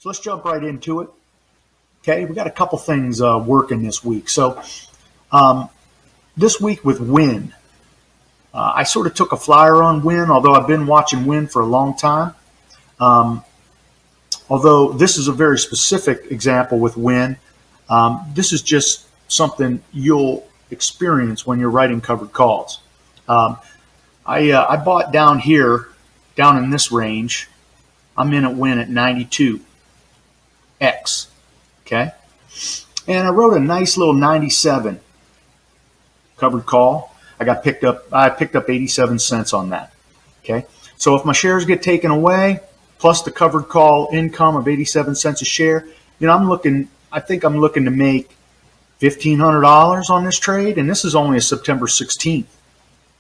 So let's jump right into it. Okay, we got a couple things working this week. So this week with WYNN, I sort of took a flyer on WYNN, although I've been watching WYNN for a long time. Although this is a very specific example with WYNN, this is just something you'll experience when you're writing covered calls. I bought down here, down in this range. I'm in at WYNN at 92X. Okay, and I wrote a nice little 97 covered call. I picked up 87 cents on that. Okay, so if my shares get taken away, plus the covered call income of 87 cents a share, I think I'm looking to make $1,500 on this trade, and this is only a September 16th.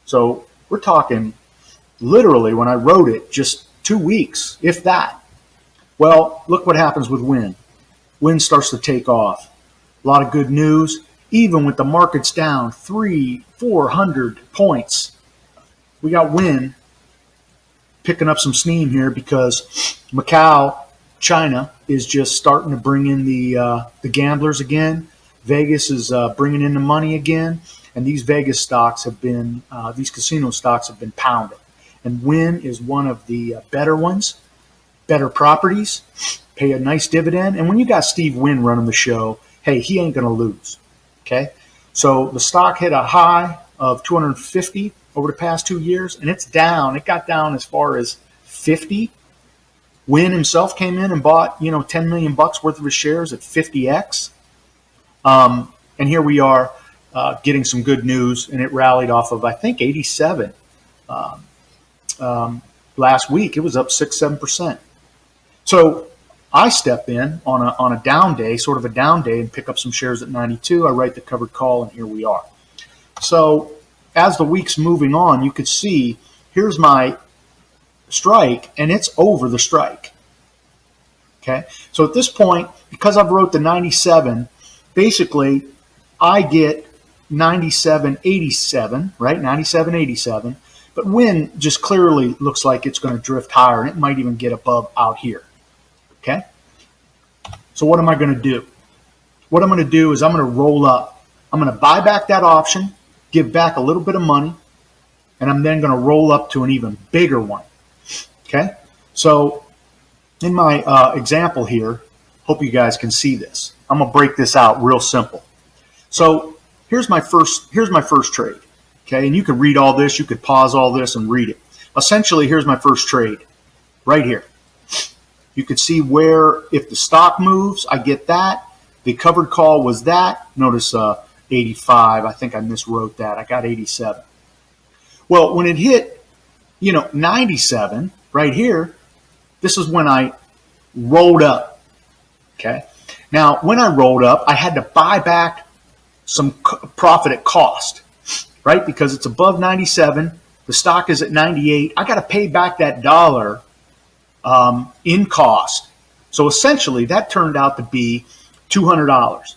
So we're talking literally, when I wrote it, just 2 weeks, if that. Well, look what happens with WYNN. WYNN starts to take off. A lot of good news, even with the markets down 300-400 points. We got WYNN picking up some steam here because Macau, China, is just starting to bring in the gamblers again. Vegas is bringing in the money again, and these Vegas stocks have been, these casino stocks have been pounded. And WYNN is one of the better ones, better properties, pay a nice dividend. And when you got Steve Wynn running the show, hey, he ain't going to lose. Okay, so the stock hit a high of 250 over the past 2 years, and it's down. It got down as far as 50. Wynn himself came in and bought, $10 million worth of his shares at 50x. And here we are getting some good news, and it rallied off of, I think, 87 last week. It was up 6-7%. So I step in on a down day, sort of a down day, and pick up some shares at 92. I write the covered call, and here we are. So as the week's moving on, you could see here's my strike, and it's over the strike. Okay, so at this point, because I've wrote the 97, basically I get 97.87, right? 97.87. But WYNN just clearly looks like it's going to drift higher, and it might even get above out here. Okay? So what am I going to do? What I'm going to do is I'm going to roll up. I'm going to buy back that option, give back a little bit of money, and I'm then going to roll up to an even bigger one. Okay? So in my example here, hope you guys can see this. I'm going to break this out real simple. So here's my first trade. Okay, and you could read all this, you could pause all this and read it. Essentially, here's my first trade right here. You could see where if the stock moves, I get that. The covered call was that. Notice 85. I think I miswrote that. I got 87. Well, when it hit, 97 right here, this is when I rolled up. Okay. Now, when I rolled up, I had to buy back some profit at cost, right? Because it's above 97. The stock is at 98. I got to pay back that dollar in cost. So essentially, that turned out to be $200.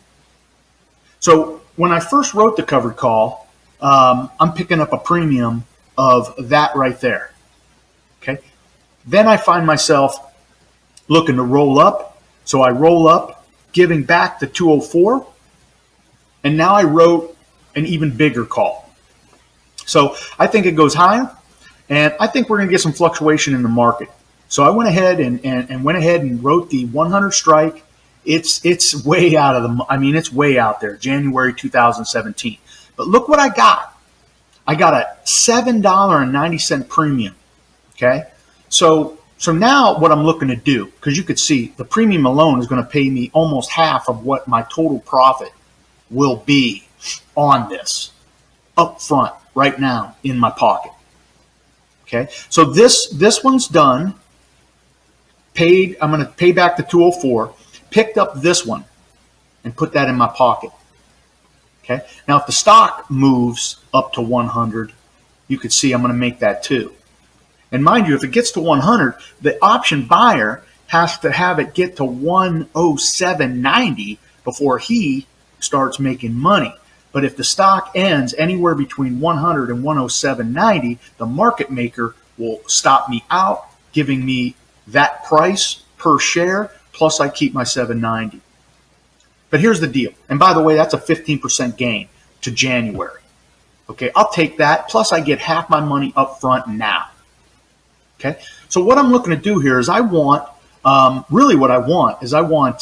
So when I first wrote the covered call, I'm picking up a premium of that right there. Okay. Then I find myself looking to roll up. So I roll up, giving back the 204. And now I wrote an even bigger call. So I think it goes higher, and I think we're going to get some fluctuation in the market. So I went ahead and wrote the 100 strike. It's way out of it's way out there, January 2017. But look what I got. I got a $7.90 premium. Okay, so now what I'm looking to do, because you could see the premium alone is going to pay me almost half of what my total profit will be on this up front right now in my pocket. Okay, so this one's done. Paid. I'm going to pay back the 204. Picked up this one and put that in my pocket. Okay. Now, if the stock moves up to 100, you could see I'm going to make that too. And mind you, if it gets to 100, the option buyer has to have it get to 107.90 before he starts making money. But if the stock ends anywhere between 100 and 107.90, the market maker will stop me out, giving me that price per share plus I keep my 790. But here's the deal. And by the way, that's a 15% gain to January. Okay, I'll take that. Plus I get half my money up front now. Okay, so what I'm looking to do here is I want, really what I want is I want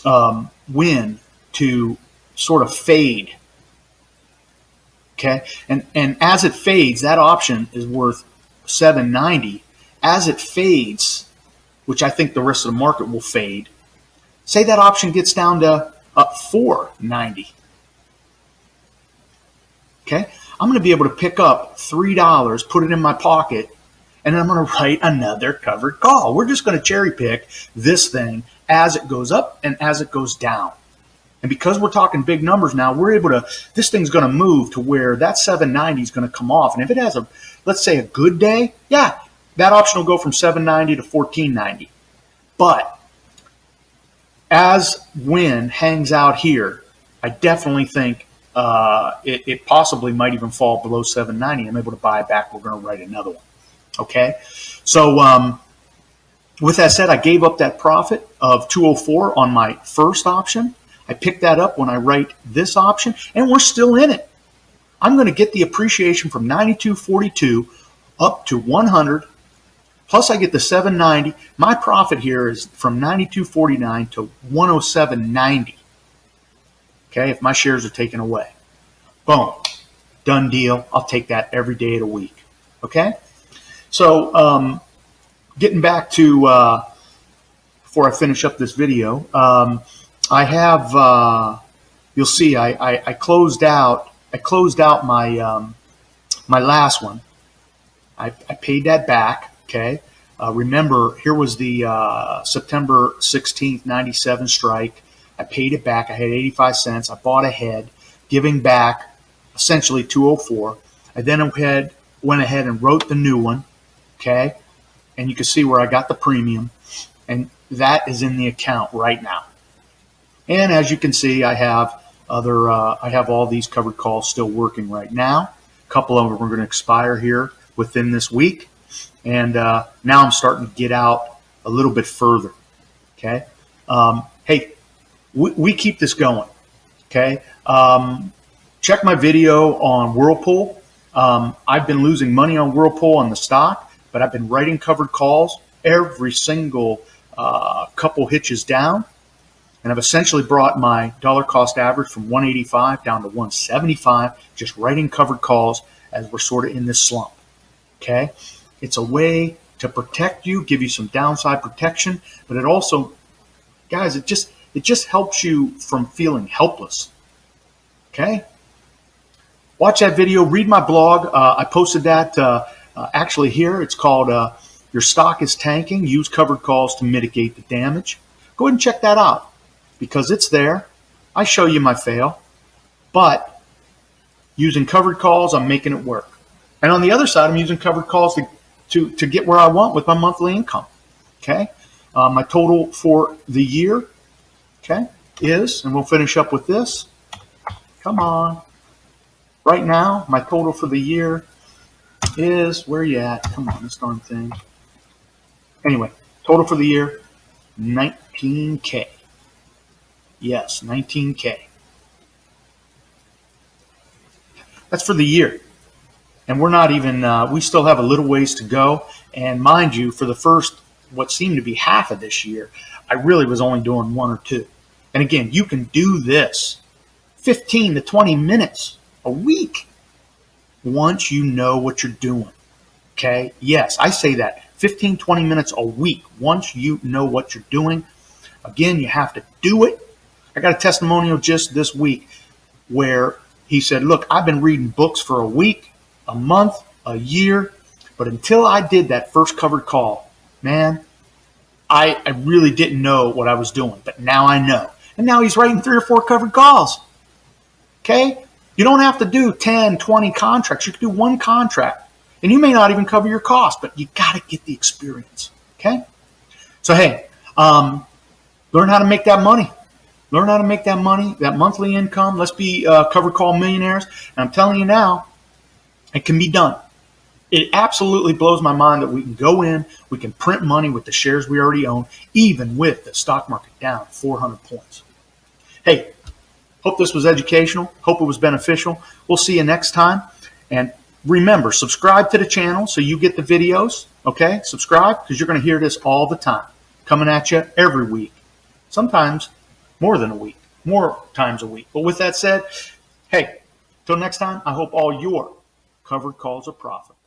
WYNN to sort of fade. Okay, and as it fades, that option is worth 790. As it fades, which I think the rest of the market will fade, say that option gets down to 490. Okay, I'm going to be able to pick up $3, put it in my pocket, and I'm going to write another covered call. We're just going to cherry pick this thing as it goes up and as it goes down. And because we're talking big numbers now, we're able to, this thing's going to move to where that 790 is going to come off. And if it has let's say a good day, yeah, that option will go from 790 to 1490. But as WYNN hangs out here, I definitely think it possibly might even fall below 790. I'm able to buy it back. We're going to write another one. Okay, so with that said, I gave up that profit of 204 on my first option. I picked that up when I write this option, and we're still in it. I'm going to get the appreciation from 92.42 up to 100, plus I get the 790. My profit here is from 92.49 to 107.90. Okay, if my shares are taken away. Boom. Done deal. I'll take that every day of the week. Okay? So, getting back to, before I finish up this video, I have, you'll see, I closed out my, my last one. I paid that back. Okay. Remember, here was the, September 16th, 97 strike. I paid it back. I had 85 cents. I bought ahead, giving back essentially 204. I then went ahead and wrote the new one. Okay. And you can see where I got the premium, and that is in the account right now. And as you can see, I have all these covered calls still working right now. A couple of them are going to expire here within this week. And now I'm starting to get out a little bit further. Okay. Hey, we keep this going. Okay. Check my video on Whirlpool. I've been losing money on Whirlpool on the stock, but I've been writing covered calls every single couple hitches down. And I've essentially brought my dollar cost average from 185 down to 175, just writing covered calls as we're sort of in this slump. Okay? It's a way to protect you, give you some downside protection, but it also, guys, it just helps you from feeling helpless. Okay? Watch that video, read my blog. I posted that actually here. It's called Your Stock is Tanking, Use Covered Calls to Mitigate the Damage. Go ahead and check that out, because it's there. I show you my fail, but using covered calls, I'm making it work. And on the other side, I'm using covered calls to get where I want with my monthly income. Okay, my total for the year, okay, is, and we'll finish up with this. Come on. Right now, my total for the year is, where you at? Come on, this darn thing. Anyway, total for the year, 19K. Yes, 19K. That's for the year. And we're not even, we still have a little ways to go. And mind you, for the first, what seemed to be half of this year, I really was only doing one or two. And again, you can do this 15 to 20 minutes a week once you know what you're doing. Okay? Yes, I say that. 15, 20 minutes a week once you know what you're doing. Again, you have to do it. I got a testimonial just this week where he said, look, I've been reading books for a week, a month, a year, but until I did that first covered call, man, I really didn't know what I was doing, but now I know. And now he's writing 3 or 4 covered calls. Okay? You don't have to do 10, 20 contracts. You can do 1 contract. And you may not even cover your cost, but you got to get the experience. Okay? So, hey, learn how to make that money. Learn how to make that money, that monthly income. Let's be covered call millionaires. And I'm telling you now, it can be done. It absolutely blows my mind that we can go in, we can print money with the shares we already own, even with the stock market down 400 points. Hey, hope this was educational. Hope it was beneficial. We'll see you next time. And remember, subscribe to the channel so you get the videos. Okay? Subscribe because you're going to hear this all the time. Coming at you every week. Sometimes more than a week. More times a week. But with that said, hey, till next time, I hope all your covered calls are profitable.